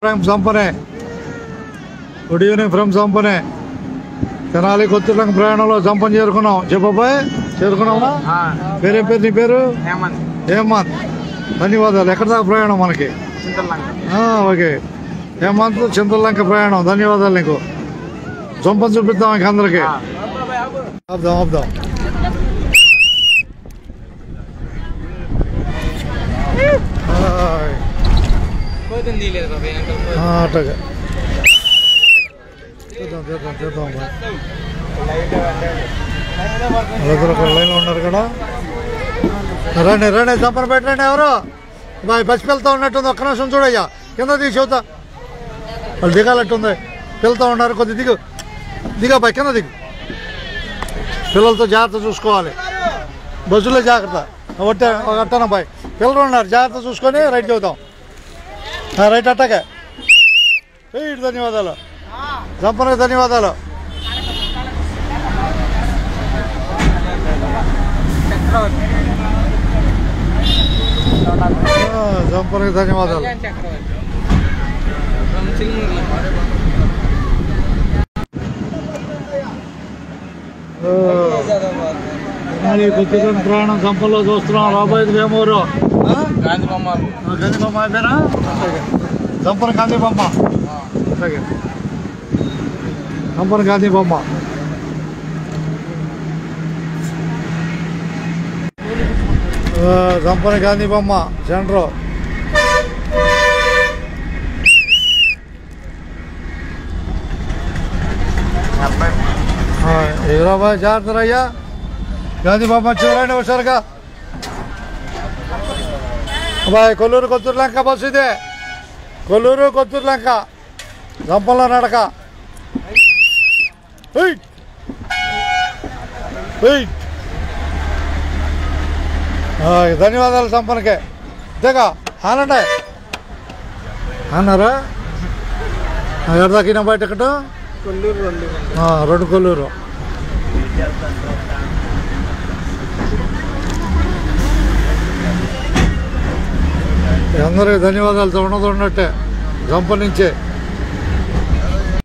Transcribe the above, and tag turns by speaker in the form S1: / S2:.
S1: From Sampane. Good evening from Sampane. Tenali Kotulang Brano, Sampan Jerkono, Japapai, Jerkono, Pere Penny Peru, Hemant, Daniwada, Lekata Brano Monarchy. Ah, okay. Hemant, Chendalanka Brano, Daniwada Lenko. Sampan Supita and Kandrake. Up the. రండి సంపన పెట్టండి ఎవరు bus వెళ్తా ఉన్నట్టుంది ఒక్క నిమిషం చూడయ్యా కింద దిగి చూద్దా వాళ్ళు దిగాలట్టుంది వెళ్తా ఉన్నారు కొద్ది దిగబాయ్ కింద దిగు పిల్లలతో జాగ్రత్త చూసుకోవాలి బస్సులో జాగ్రత్త అట్టన బాయ్ పిల్లలు ఉన్నారు జాగ్రత్త చూసుకొని రైట్ చెబుతాం రైట్ అట్టాకే ధన్యవాదాలు సంపన్నకు ధన్యవాదాలు సంపన్నకు ధన్యవాదాలు కొద్దిగా ప్రయాణం సంపల్లో చూస్తున్నాం రాబోయేది వేమూరు గాంధీబొమ్మ అయిపోయినా సంపన్న గాంధీబొమ్మ సంపన్న గాంధీబొమ్మ సంపన్న గాంధీబొమ్మ సెంటర్ హైదరాబాద్ జాగ్రత్త అయ్యా గాంధీబొమ్మ చూడండి ఒకసారిగా అబ్బాయి కొల్లూరు కొత్తూరులంక బస్సు ఇదే కొల్లూరు కొత్తూరులంక సంపల్లో నడక ధన్యవాదాలు సంపన్నకే అంతేగా ఆనండి అన్నారా ఎక్కడ తగ్గిన బయట ఇక్కడ రెండు కొల్లూరు అందరికి ధన్యవాదాలు ఉన్నట్టే సంపన్నించే